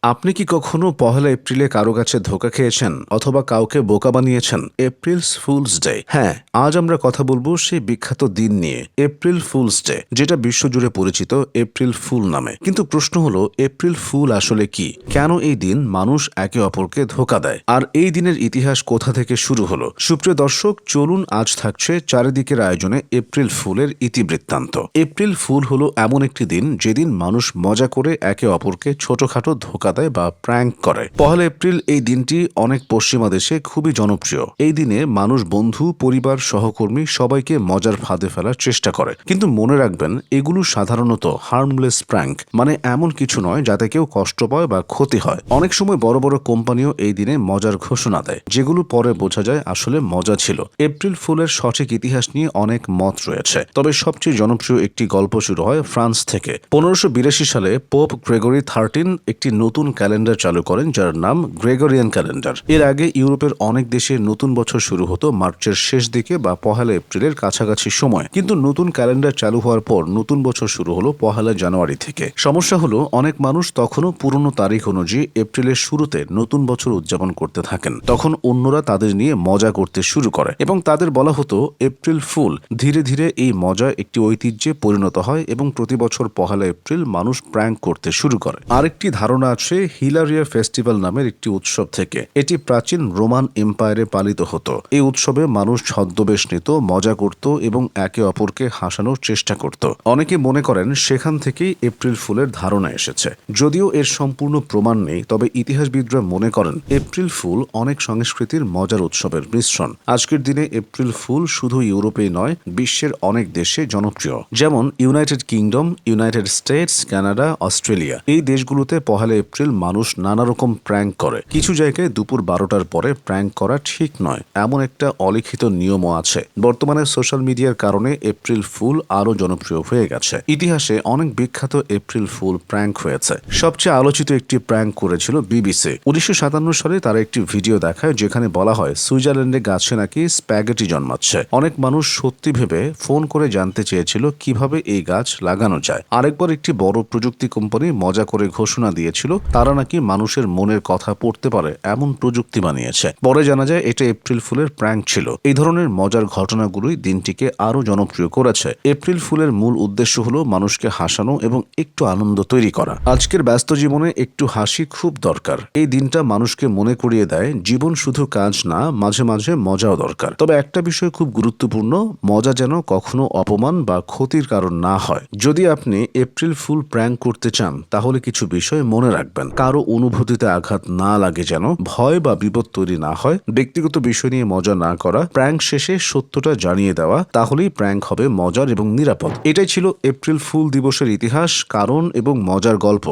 আপনি কি কখনো পহেলা এপ্রিলে কারো কাছে ধোঁকা খেয়েছেন অথবা কাউকে বোকা বানিয়েছেন? এপ্রিলস ফুলস ডে। হ্যাঁ, আজ আমরা কথা বলবো সেই বিখ্যাত দিন নিয়ে, এপ্রিল ফুলস ডে, যেটা বিশ্বজুড়ে পরিচিত এপ্রিল ফুল নামে। কিন্তু প্রশ্ন হলো, এপ্রিল ফুল আসলে কি? কেন এই দিন মানুষ একে অপরকে ধোঁকা দেয়? আর এই দিনের ইতিহাস কোথা থেকে শুরু হলো? সুপ্রিয় দর্শক, চলুন আজ থাকছে চারিদিকের আয়োজনে এপ্রিল ফুলের ইতিবৃত্তান্ত। এপ্রিল ফুল হলো এমন একটি দিন যেদিন মানুষ মজা করে একে অপরকে ছোটখাটো ধোঁকা দেয় বা প্র্যাঙ্ক করে। পহেলা এপ্রিল এই দিনটি অনেক পশ্চিমা দেশে খুবই জনপ্রিয়। এই দিনে মানুষ বন্ধু, পরিবার, সহকর্মী সবাইকে মজার ফাঁদে ফেলার চেষ্টা করে। কিন্তু মনে রাখবেন, এগুলো সাধারণত হার্মলেস প্র্যাঙ্ক, মানে এমন কিছু নয় যাতে কেউ কষ্ট পায় বা ক্ষতি হয়। অনেক সময় বড় বড় কোম্পানিও এই দিনে মজার ঘোষণা দেয়, যেগুলো পরে বোঝা যায় আসলে মজা ছিল। এপ্রিল ফুলের সঠিক ইতিহাস নিয়ে অনেক মত রয়েছে, তবে সবচেয়ে জনপ্রিয় একটি গল্প শুরু হয় ফ্রান্স থেকে। 1582 সালে পোপ গ্রেগরি 13 একটি নতুন ক্যালেন্ডার চালু করেন, যার নাম গ্রেগরিয়ান ক্যালেন্ডার। এর আগে ইউরোপের অনেক দেশে নতুন বছর শুরু হতো মার্চের শেষ দিকে বা পহেলা এপ্রিলের কাছাকাছি সময়। কিন্তু নতুন ক্যালেন্ডার চালু হওয়ার পর নতুন বছর শুরু হলো পহেলা জানুয়ারি থেকে। সমস্যা হলো, অনেক মানুষ তখনও পুরনো তারিখ অনুযায়ী এপ্রিলের শুরুতে নতুন বছর উদযাপন করতে থাকেন। তখন অন্যরা তাদের নিয়ে মজা করতে শুরু করে এবং তাদের বলা হতো এপ্রিল ফুল। ধীরে ধীরে এই মজা একটি ঐতিহ্যে পরিণত হয় এবং প্রতি বছর পহেলা এপ্রিল মানুষ প্র্যাঙ্ক করতে শুরু করে। আরেকটি ধারণা আছে হিলারিয়া ফেস্টিভ্যাল নামের একটি উৎসব থেকে। এটি প্রাচীন রোমান এম্পায়ারে পালিত হতো। এই উৎসবে মানুষ ছদ্মবেশ নিত, মজা করত এবং একে অপরকে হাসানোর চেষ্টা করত। অনেকে মনে করেন সেখান থেকেই এপ্রিল ফুলের ধারণা এসেছে। যদিও এর সম্পূর্ণ প্রমাণ নেই, তবে ইতিহাসবিদরা মনে করেন এপ্রিল ফুল অনেক সংস্কৃতির মজার উৎসবের মিশ্রণ। আজকের দিনে এপ্রিল ফুল শুধু ইউরোপেই নয়, বিশ্বের অনেক দেশে জনপ্রিয়, যেমন United kingdom, United states, Canada, Australia. এই দেশগুলোতে পহেলা এপ্রিল মানুষ নানা রকম প্র্যাঙ্ক করে। কিছু জায়গায় দুপুর 12টার পরে প্র্যাঙ্ক করা ঠিক নয়, এমন একটা অলিখিত নিয়মও আছে। বর্তমানে সোশ্যাল মিডিয়ার কারণে এপ্রিল ফুল আরও জনপ্রিয় হয়ে গেছে। ইতিহাসে অনেক বিখ্যাত এপ্রিল ফুল প্র্যাঙ্ক হয়েছে। সবচেয়ে আলোচিত একটি প্র্যাঙ্ক করেছিল বিবিসি। 1957 সালে তারা একটি ভিডিও দেখায় যেখানে বলা হয় সুইজারল্যান্ডে গাছে নাকি স্প্যাগেটি জন্মাচ্ছে। অনেক মানুষ সত্যি ভেবে ফোন করে জানতে চেয়েছিল কিভাবে এই গাছ লাগানো যায়। আরেকবার একটি বড় প্রযুক্তি কোম্পানি মজা করে ঘোষণা দিয়েছিল তারা নাকি মানুষের মনের কথা পড়তে পারে এমন প্রযুক্তি বানিয়েছে। পরে জানা যায় এটা এপ্রিল ফুলের প্র্যাঙ্ক ছিল। এই ধরনের মজার ঘটনাগুলোই দিনটিকে আরো জনপ্রিয় করেছে। এপ্রিল ফুলের মূল উদ্দেশ্য হলো মানুষকে হাসানো এবং একটু আনন্দ তৈরি করা। আজকের ব্যস্ত জীবনে একটু হাসি খুব দরকার। এই দিনটা মানুষকে মনে করিয়ে দেয় জীবন শুধু কাজ না, মাঝে মাঝে মজাও দরকার। তবে একটা বিষয় খুব গুরুত্বপূর্ণ, মজা যেন কখনো অপমান বা ক্ষতির কারণ না হয়। যদি আপনি এপ্রিল ফুল প্র্যাঙ্ক করতে চান তাহলে কিছু বিষয় মনে রাখবেন। কারো অনুভূতিতে আঘাত না লাগে, যেন ভয় বা বিপদ তৈরি না হয়, ব্যক্তিগত বিষয় নিয়ে মজা না করা, প্র্যাঙ্ক শেষে সত্যটা জানিয়ে দেওয়া, তাহলেই প্র্যাঙ্ক হবে মজার এবং নিরাপদ। এটাই ছিল এপ্রিল ফুল দিবসের ইতিহাস, কারণ এবং মজার গল্প।